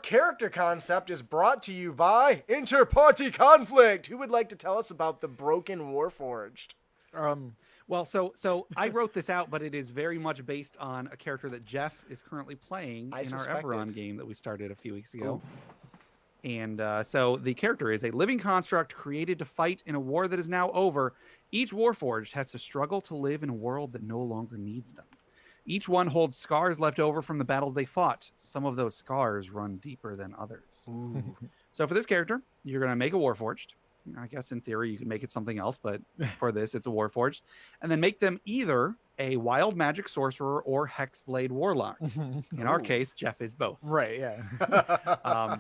character concept is brought to you by Inter-Party Conflict. Who would like to tell us about the Broken Warforged? Well, so I wrote this out, but it is very much based on a character that Jeff is currently playing in our Eberron game that we started a few weeks ago. Ooh. And so the character is a living construct created to fight in a war that is now over. Each Warforged has to struggle to live in a world that no longer needs them. Each one holds scars left over from the battles they fought. Some of those scars run deeper than others. So for this character, you're going to make a Warforged. I guess in theory you could make it something else, but for this, it's a Warforged. And then make them either a Wild Magic Sorcerer or Hexblade Warlock. In our case, Jeff is both. Right, yeah.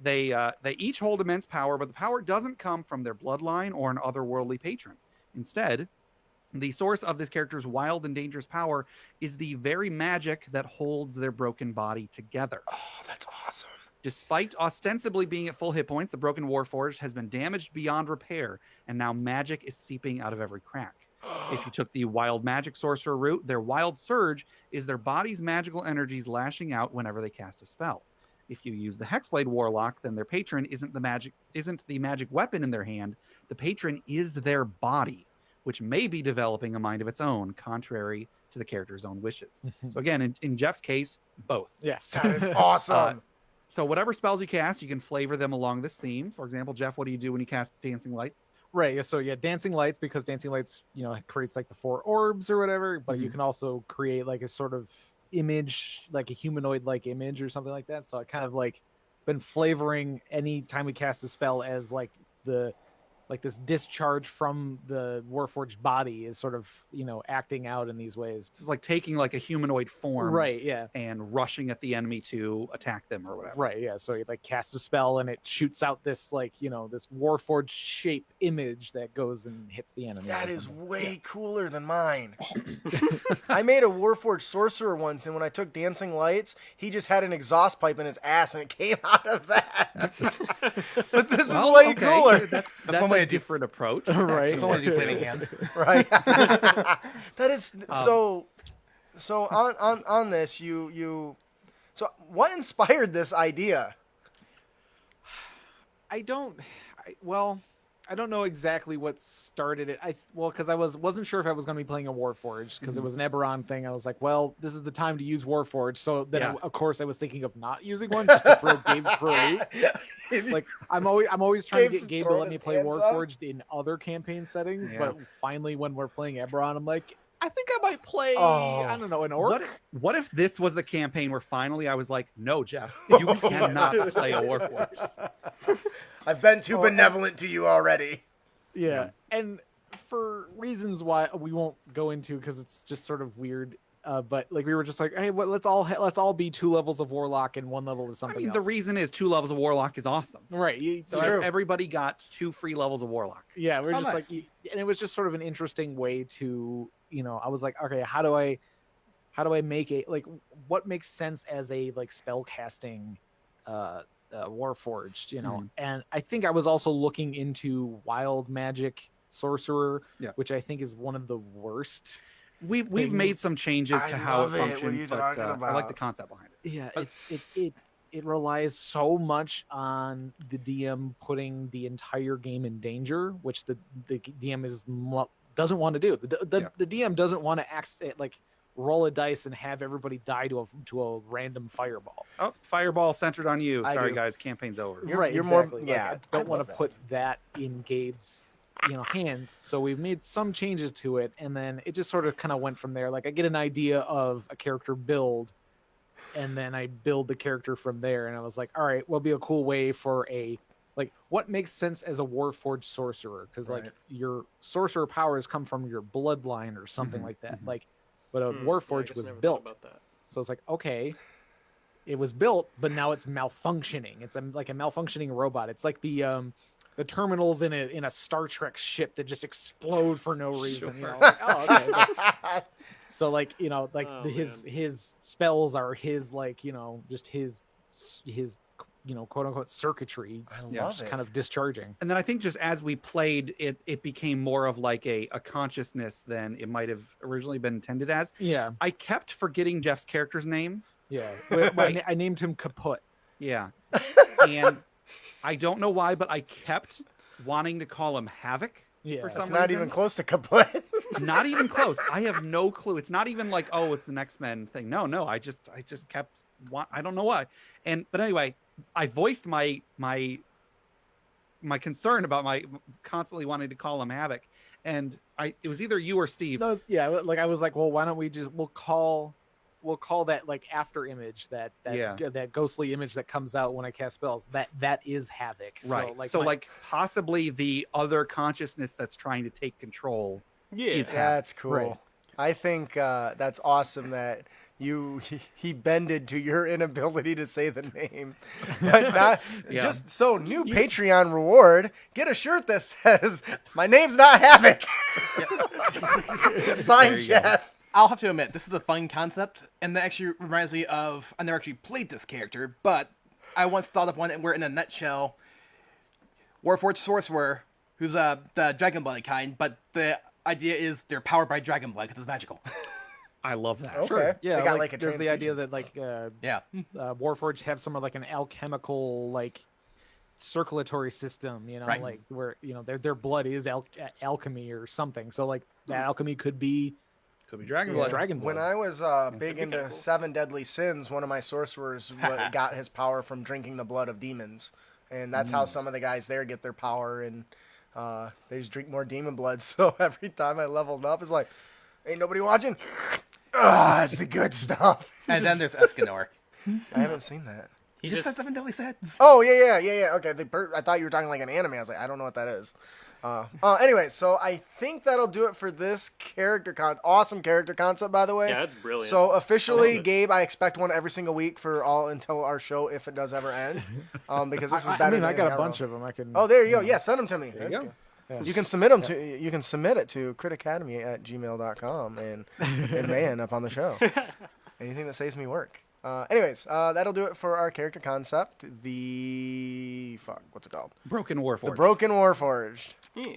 They each hold immense power, but the power doesn't come from their bloodline or an otherworldly patron. Instead, the source of this character's wild and dangerous power is the very magic that holds their broken body together. Oh, that's awesome. Despite ostensibly being at full hit points, the Broken Warforged has been damaged beyond repair, and now magic is seeping out of every crack. If you took the Wild Magic Sorcerer route, their Wild Surge is their body's magical energies lashing out whenever they cast a spell. If you use the Hexblade Warlock, then their patron isn't the magic weapon in their hand. The patron is their body, which may be developing a mind of its own, contrary to the character's own wishes. So again, in Jeff's case, both. Yes. That is awesome. So whatever spells you cast, you can flavor them along this theme. For example, Jeff, what do you do when you cast Dancing Lights? Right. Yeah. So yeah, Dancing Lights, because Dancing Lights, creates like the 4 orbs or whatever, but you can also create like a sort of image, like a humanoid-like image or something like that. So I kind of like been flavoring any time we cast a spell as like this discharge from the Warforged body is sort of, acting out in these ways. It's like taking like a humanoid form. Right, yeah. And rushing at the enemy to attack them or whatever. Right, yeah. So you like cast a spell and it shoots out this this Warforged shape image that goes and hits the enemy. That is way cooler than mine. I made a Warforged Sorcerer once, and when I took Dancing Lights, he just had an exhaust pipe in his ass and it came out of that. But this is way cooler. That's a different approach. Right. It's only cleaning hands. Right. That is so on this so what inspired this idea? I don't know exactly what started it. Because I wasn't sure if I was going to be playing a Warforged, because it was an Eberron thing. I was like, well, this is the time to use Warforged. So then, of course, I was thinking of not using one, just to throw Gabe for a loop. Like I'm always trying to get Gabe to let me play Warforged in other campaign settings, but finally, when we're playing Eberron, I'm like, I think I might play, I don't know, an orc. What if this was the campaign where finally I was like, no, Jeff, you cannot play a Warforged. I've been too benevolent to you already. Yeah, and for reasons why we won't go into, because it's just sort of weird. But like we were just like, hey, let's all be 2 levels of Warlock and 1 level of something else. The reason is 2 levels of Warlock is awesome, right? So everybody got 2 free levels of Warlock. Yeah, we're just like, and it was just sort of an interesting way to, I was like, okay, how do I make it, like, what makes sense as a like spell casting Warforged, and I think I was also looking into Wild Magic Sorcerer, which I think is one of the worst. We've made some changes to how it functions, but I like the concept behind it. Yeah, it relies so much on the DM putting the entire game in danger, which the DM doesn't want to do. The DM doesn't want to roll a dice and have everybody die to a random fireball. Oh, fireball centered on you. Sorry, do. guys, campaign's over. You're exactly. More, I don't want to put that in Gabe's hands. So we've made some changes to it, and then it just sort of kind of went from there. Like I get an idea of a character build, and then I build the character from there. And I was like, all right, what'll be a cool way for what makes sense as a Warforged sorcerer? Because like your sorcerer powers come from your bloodline or something like that. But a Warforged was built. So it's like, okay, it was built, but now it's malfunctioning. It's like a malfunctioning robot. It's like the terminals in a Star Trek ship that just explode for no reason. Okay. So his spells are his just his quote unquote circuitry. I love it. Kind of discharging. And then I think just as we played, it became more of like a consciousness than it might have originally been intended as. Yeah. I kept forgetting Jeff's character's name. Yeah. I named him Kaput. Yeah. And I don't know why, but I kept wanting to call him Havoc. Yeah. For some It's not reason. even close to kaput. Not even close. I have no clue. It's not even like, oh, it's the X-Men thing. No. I just kept. I don't know why. But anyway, I voiced my concern about my constantly wanting to call him Havoc, and it was either you or Steve. No, like I was like, well, why don't we just we'll call that like after image that ghostly image that comes out when I cast spells that is Havoc. Right. So like possibly the other consciousness that's trying to take control. Is Havoc. That's cool. Right. I think that's awesome that he bended to your inability to say the name. But not just so new Patreon reward, get a shirt that says my name's not Havoc. Signed Jeff. I'll have to admit, this is a fun concept, and that actually reminds me of, I never actually played this character, but I once thought of one where, in a nutshell, Warforged Sorcerer, who's the dragon blood kind, but the idea is they're powered by dragon blood because it's magical. I love that. Okay. Sure. yeah, They got, like, a there's the transfusion. idea that like Warforged have some of like an alchemical like circulatory system, Right. like where their blood is alchemy or something. So like that alchemy could be Dragon Yeah. Blood. dragon blood. When I was big be into kinda cool. 7 Deadly Sins, one of my sorcerers got his power from drinking the blood of demons. And that's how some of the guys there get their power. And they just drink more demon blood. So every time I leveled up, it's like, ain't nobody watching? It's the good stuff. And then there's Escanor. I haven't seen that. He just said 7 Deadly Sins. Oh, yeah. Okay, I thought you were talking like an anime. I was like, I don't know what that is. Anyway, so I think that'll do it for this awesome character concept, by the way. Yeah, that's brilliant. So officially, I love it. Gabe, I expect one every single week until our show, if it does ever end. Because this is better. I mean, than I got a Arrow. bunch of them. I can. Oh, there you go. Yeah, send them to me. There you go. Yeah. You can submit them to. You can submit it to critacademy@gmail.com and man up on the show. Anything that saves me work. Anyways, that'll do it for our character concept. What's it called? Broken Warforged. The Broken Warforged. Yeah.